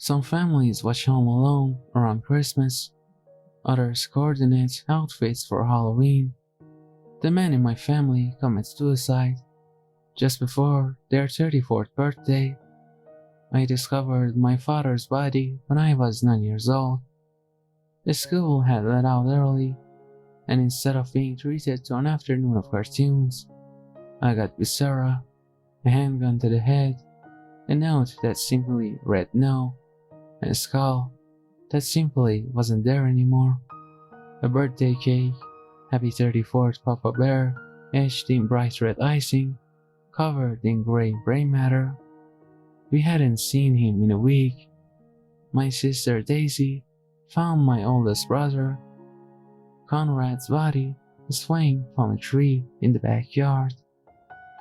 Some families watch Home Alone around Christmas, others coordinate outfits for Halloween. The man in my family commits suicide just before their 34th birthday. I discovered my father's body when I was 9 years old. The school had let out early, and instead of being treated to an afternoon of cartoons, I got viscera, a handgun to the head, a note that simply read no, and a skull that simply wasn't there anymore. A birthday cake, happy 34th Papa Bear, etched in bright red icing, covered in gray brain matter. We hadn't seen him in a week. My sister Daisy found my oldest brother, Conrad's body swaying from a tree in the backyard.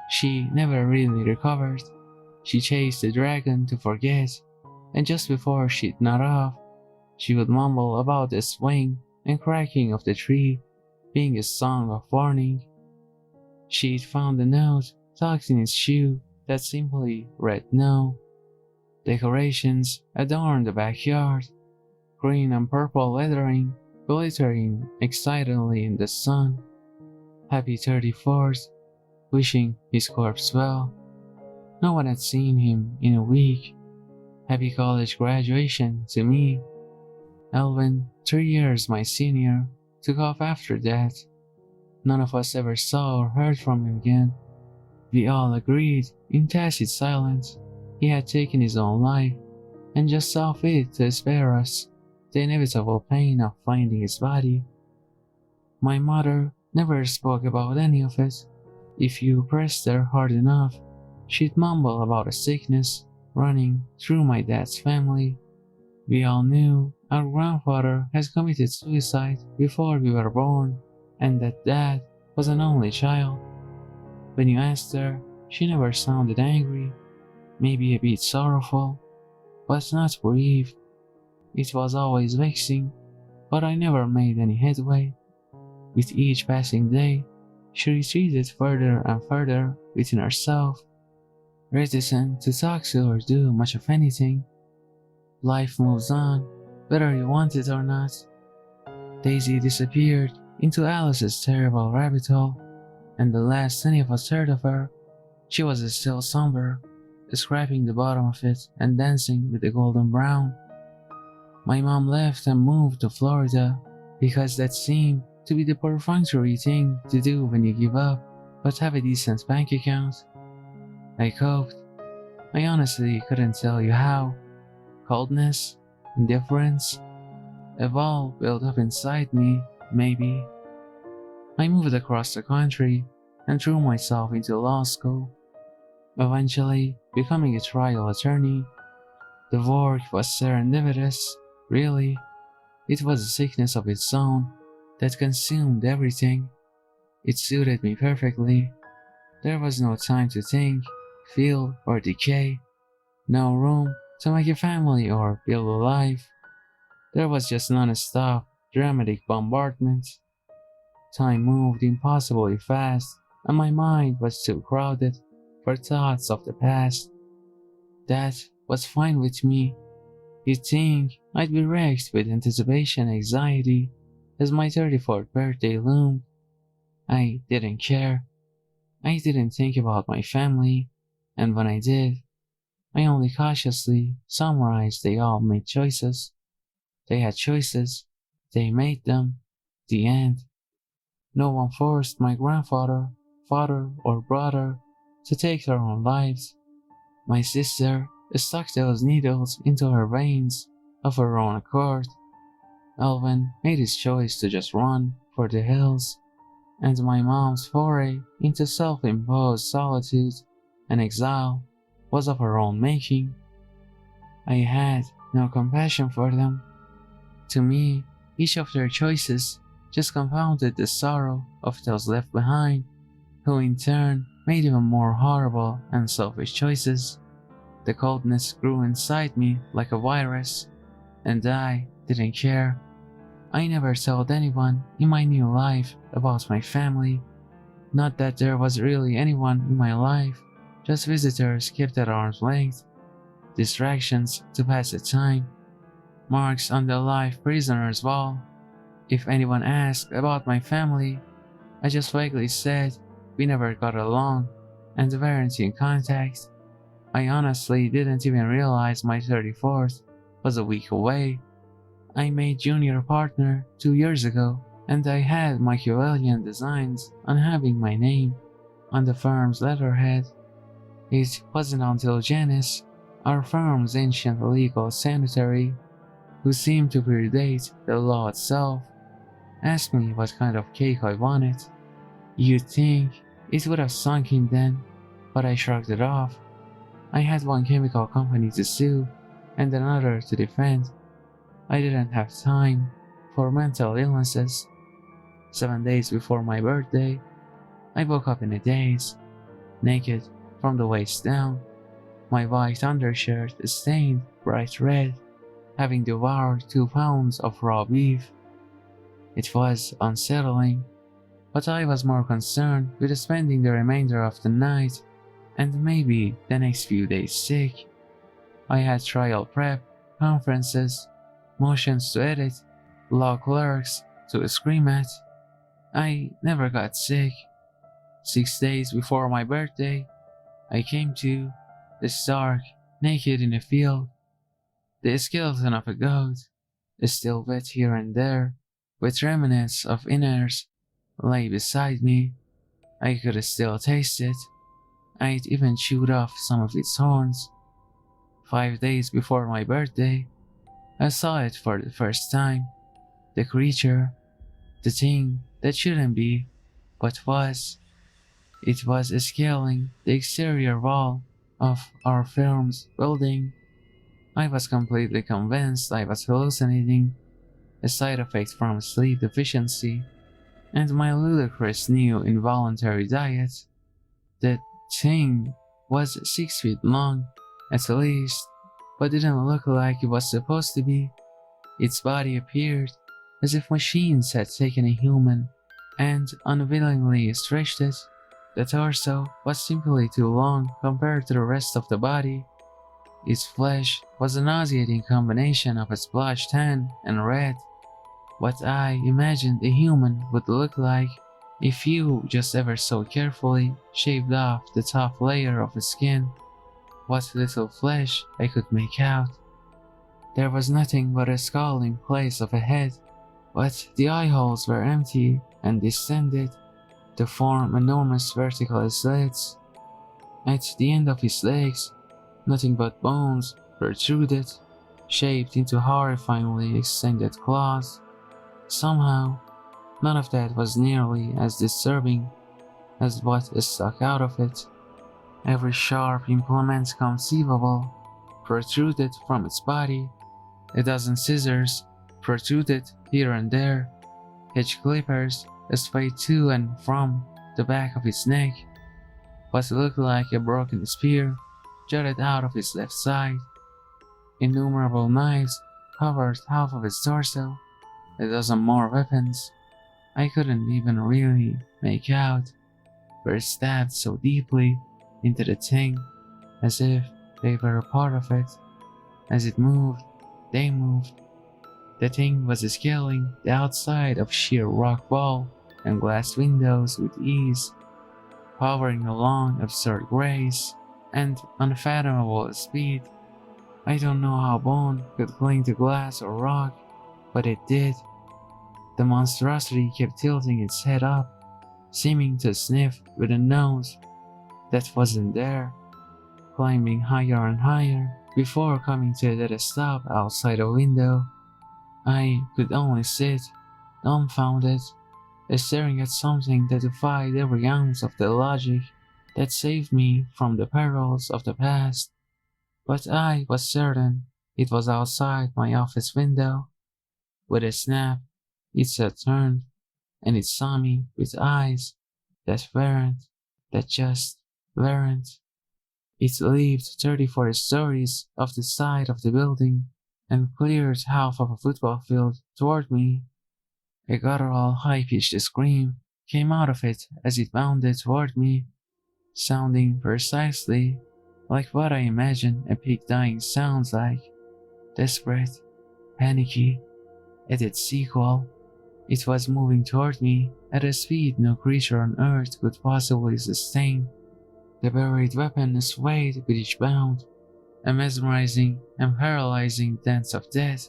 She never really recovered. She chased the dragon to forget, and just before she'd nod off, she would mumble about the swing and cracking of the tree being a song of warning. She'd found a note tucked in his shoe that simply read no. Decorations adorned the backyard, green and purple lettering glittering excitedly in the sun. Happy 34th, wishing his corpse well. No one had seen him in a week. Happy college graduation to me. Elvin, 3 years my senior, took off after that. None of us ever saw or heard from him again. We all agreed, in tacit silence, he had taken his own life, and just saw fit to spare us the inevitable pain of finding his body. My mother never spoke about any of it. If you pressed her hard enough, she'd mumble about a sickness running through my dad's family. We all knew our grandfather had committed suicide before we were born, and that dad was an only child. When you asked her, she never sounded angry, maybe a bit sorrowful, but not grieved. It was always vexing, but I never made any headway. With each passing day, she retreated further and further within herself, reticent to talk to or do much of anything. Life moves on, whether you want it or not. Daisy disappeared into Alice's terrible rabbit hole, and the last any of us heard of her, she was still somber, scraping the bottom of it and dancing with the golden brown. My mom left and moved to Florida because that seemed to be the perfunctory thing to do when you give up but have a decent bank account. I coped. I honestly couldn't tell you how. Coldness, indifference, a wall built up inside me, maybe. I moved across the country and threw myself into law school, eventually becoming a trial attorney. The work was serendipitous, really. It was a sickness of its own that consumed everything. It suited me perfectly. There was no time to think, feel, or decay. No room to make a family or build a life. There was just non-stop, dramatic bombardment. Time moved impossibly fast, and my mind was too crowded for thoughts of the past. That was fine with me. You'd think I'd be wrecked with anticipation and anxiety as my 34th birthday loomed. I didn't care. I didn't think about my family, and when I did, I only cautiously summarized they all made choices. They had choices, they made them, the end. No one forced my grandfather, father, or brother to take their own lives. My sister stuck those needles into her veins of her own accord. Alvin made his choice to just run for the hills, and my mom's foray into self-imposed solitude and exile was of her own making. I had no compassion for them. To me, each of their choices just compounded the sorrow of those left behind, who in turn made even more horrible and selfish choices. The coldness grew inside me like a virus, and I didn't care. I never told anyone in my new life about my family. Not that there was really anyone in my life, just visitors kept at arm's length. distractions to pass the time, marks on the life prisoner's wall. If anyone asked about my family, I just vaguely said we never got along and weren't in contact. I honestly didn't even realize my 34th was a week away. I made junior partner 2 years ago, and I had Machiavellian designs on having my name on the firm's letterhead. It wasn't until Janice, our firm's ancient legal secretary, who seemed to predate the law itself, asked me what kind of cake I wanted. You'd think it would have sunk in then, but I shrugged it off. I had one chemical company to sue and another to defend. I didn't have time for mental illnesses. 7 days before my birthday, I woke up in a daze, naked from the waist down, my white undershirt stained bright red, having devoured 2 pounds of raw beef. It was unsettling, but I was more concerned with spending the remainder of the night and maybe the next few days sick. I had trial prep, conferences, motions to edit, law clerks to scream at. I never got sick. 6 days before my birthday, I came to, stark, naked in a field. The skeleton of a goat, still wet here and there, with remnants of innards, lay beside me. I could still taste it. I'd even chewed off some of its horns. 5 days before my birthday, I saw it for the first time. The creature, the thing that shouldn't be, but was. It was scaling the exterior wall of our firm's building. I was completely convinced I was hallucinating, a side effect from sleep deficiency and my ludicrous new involuntary diet. The thing was 6 feet long, at least, but didn't look like it was supposed to be. Its body appeared as if machines had taken a human and unwillingly stretched it. The torso was simply too long compared to the rest of the body. Its flesh was a nauseating combination of splotched tan and red, what I imagined a human would look like if you just ever so carefully shaved off the top layer of the skin. What little flesh I could make out. There was nothing but a skull in place of a head, but the eye holes were empty and distended to form enormous vertical slits. At the end of his legs, nothing but bones protruded, shaped into horrifyingly extended claws. Somehow, none of that was nearly as disturbing as what stuck out of it. Every sharp implement conceivable protruded from its body. A dozen scissors protruded here and there. Hedge clippers swayed to and from the back of his neck. What looked like a broken spear jutted out of his left side. Innumerable knives covered half of his torso. A dozen more weapons I couldn't even really make out were stabbed so deeply into the thing, as if they were a part of it. As it moved, they moved. The thing was scaling the outside of sheer rock wall and glass windows with ease, hovering along absurd grace and unfathomable speed. I don't know how bone could cling to glass or rock, but it did. The monstrosity kept tilting its head up, seeming to sniff with a nose that wasn't there, climbing higher and higher before coming to a dead stop outside a window. I could only sit, dumbfounded, staring at something that defied every ounce of the logic that saved me from the perils of the past. But I was certain it was outside my office window. With a snap, it had turned, and it saw me with eyes that weren't, that just weren't. It leaped 34 stories off the side of the building and cleared half of a football field toward me. A guttural, high-pitched scream came out of it as it bounded toward me, sounding precisely like what I imagine a pig dying sounds like. Desperate, panicky, at its sequel. It was moving toward me at a speed no creature on earth could possibly sustain. The buried weapon swayed with each bound, a mesmerizing and paralyzing dance of death.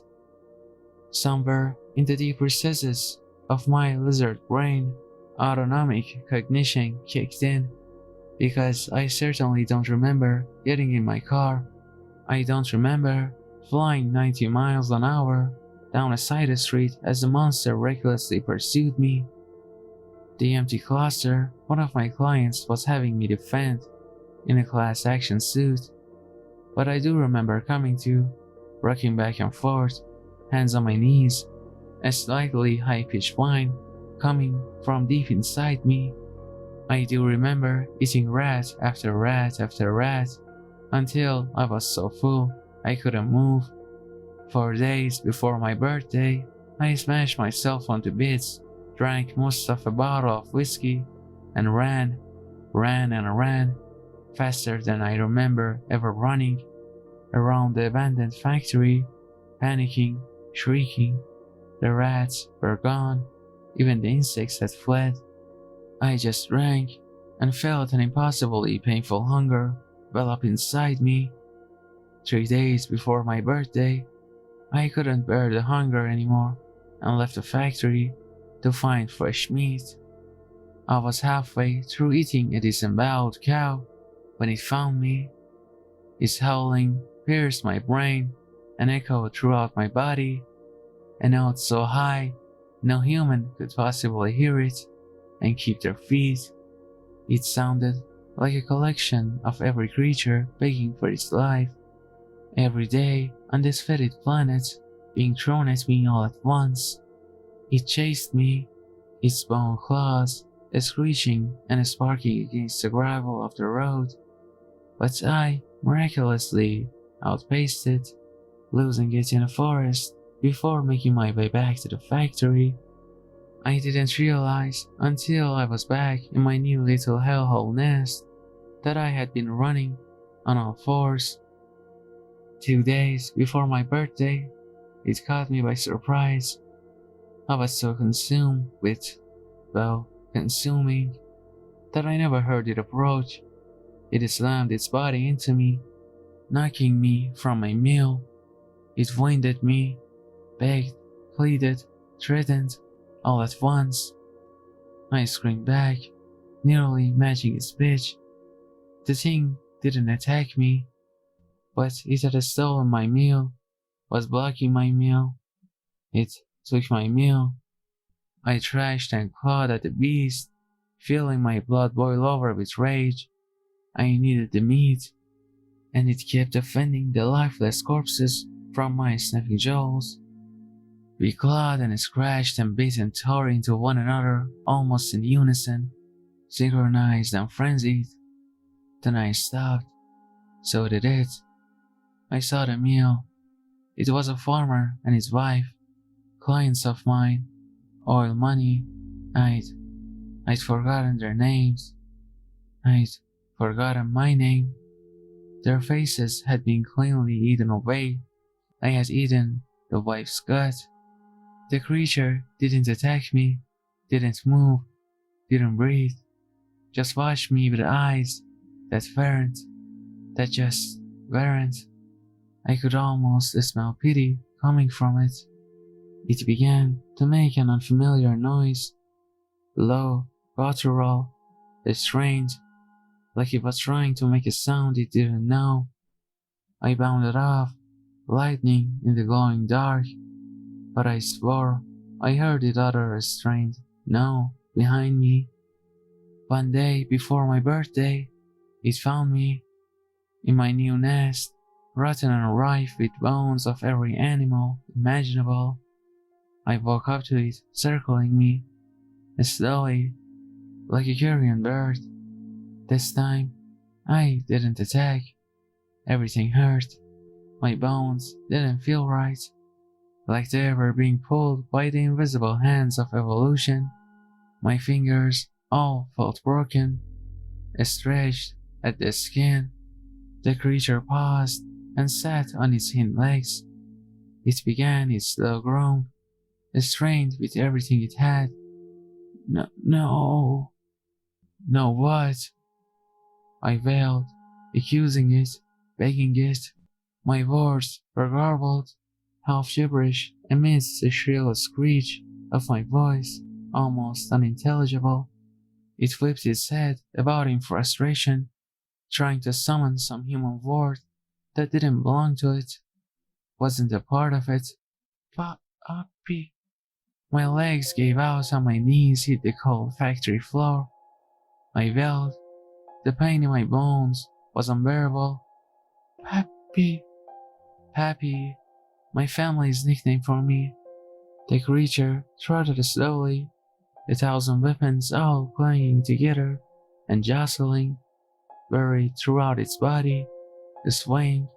Somewhere in the deep recesses of my lizard brain, autonomic cognition kicked in, because I certainly don't remember getting in my car. I don't remember flying 90 miles an hour down a side street as the monster recklessly pursued me. The empty closet one of my clients was having me defend in a class action suit, but I do remember coming to, rocking back and forth, hands on my knees, a slightly high-pitched whine coming from deep inside me. I do remember eating rat after rat after rat until I was so full I couldn't move. 4 days before my birthday, I smashed myself onto bits, drank most of a bottle of whiskey, and ran, faster than I remember ever running, around the abandoned factory, panicking, shrieking. The rats were gone, even the insects had fled. I just drank and felt an impossibly painful hunger well up inside me. 3 days before my birthday, I couldn't bear the hunger anymore and left the factory to find fresh meat. I was halfway through eating a disemboweled cow when it found me. Its howling pierced my brain and echoed throughout my body, a note so high no human could possibly hear it and keep their feet. It sounded like a collection of every creature begging for its life, every day on this fetid planet being thrown at me all at once. It chased me, its bone claws screeching and sparking against the gravel of the road, but I miraculously outpaced it, losing it in a forest before making my way back to the factory. I didn't realize until I was back in my new little hellhole nest that I had been running on all fours. 2 days before my birthday, it caught me by surprise. I was so consumed with, consuming, that I never heard it approach. It slammed its body into me, knocking me from my meal. It whined at me, begged, pleaded, threatened, all at once. I screamed back, nearly matching its pitch. The thing didn't attack me, but it had stolen my meal, was blocking my meal. It took my meal. I thrashed and clawed at the beast, feeling my blood boil over with rage. I needed the meat, and it kept defending the lifeless corpses from my snapping jaws. We clawed and scratched and bit and tore into one another almost in unison, synchronized and frenzied. Then I stopped. So did it. I saw the meal. It was a farmer and his wife, clients of mine, oil money. I'd forgotten their names. I'd forgotten my name. Their faces had been cleanly eaten away. I had eaten the wife's gut. The creature didn't attack me, didn't move, didn't breathe, just watched me with eyes that just weren't. I could almost smell pity coming from it. It began to make an unfamiliar noise, low, guttural, strained, like it was trying to make a sound it didn't know. I bounded off, lightning in the glowing dark, but I swore I heard it utter a strained no behind me. One day before my birthday, it found me in my new nest, rotten and rife with bones of every animal imaginable. I woke up to it circling me, slowly, like a carrion bird. This time, I didn't attack. Everything hurt. My bones didn't feel right, like they were being pulled by the invisible hands of evolution. My fingers all felt broken, stretched at the skin. The creature paused and sat on its hind legs. It began its slow groan, strained with everything it had. No, no, no, what? I wailed, accusing it, begging it. My words were garbled, half gibberish amidst the shrill screech of my voice, almost unintelligible. It flipped its head about in frustration, trying to summon some human word that didn't belong to it, wasn't a part of it. Puppy. My legs gave out and my knees hit the cold factory floor. I wailed. The pain in my bones was unbearable. Happy. Happy. My family's nickname for me. The creature trotted slowly, a thousand weapons all clanging together and jostling, buried throughout its body, swaying.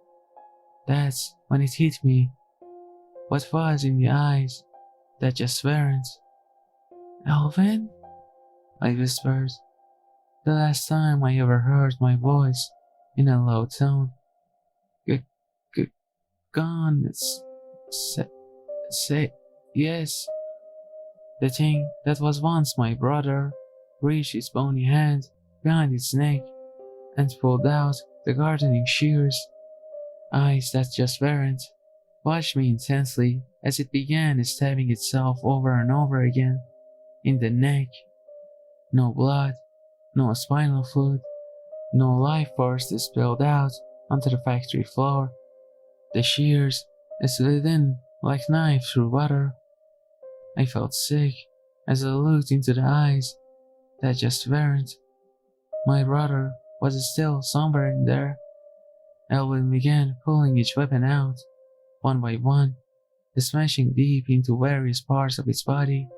That's when it hit me. What was in the eyes that just weren't? Alvin? I whispered. The last time I ever heard my voice in a low tone. Gone. Say yes. The thing that was once my brother reached its bony hand behind its neck and pulled out the gardening shears. Eyes that just weren't watched me intensely as it began stabbing itself over and over again in the neck. No blood, no spinal fluid, no life force spilled out onto the factory floor. The shears slid in like knives through butter. I felt sick as I looked into the eyes that just weren't. My brother was still somewhere in there. Elvin began pulling each weapon out, one by one, smashing deep into various parts of its body.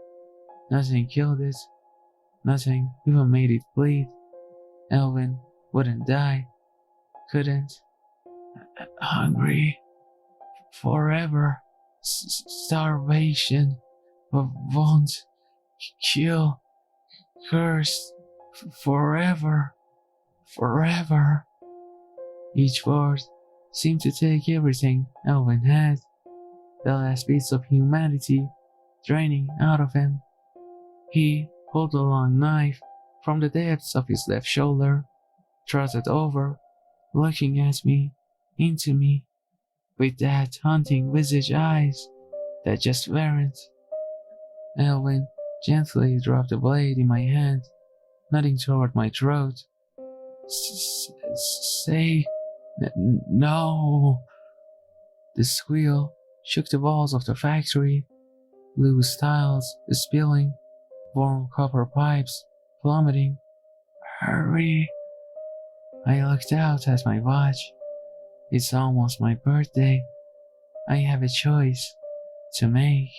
Nothing killed it. Nothing even made it bleed. Elvin wouldn't die. Couldn't. Hungry. Forever. Starvation. Won't kill. Cursed. Forever. Forever. Each word seemed to take everything Elvin had, the last bits of humanity draining out of him. He pulled a long knife from the depths of his left shoulder, trotted over, looking at me, into me, with that haunting visage eyes that just weren't. Elvin gently dropped the blade in my hand, nodding toward my throat. Say no. The squeal shook the walls of the factory, loose tiles spilling, warm copper pipes plummeting. Hurry. I looked out at my watch. It's almost my birthday. I have a choice to make.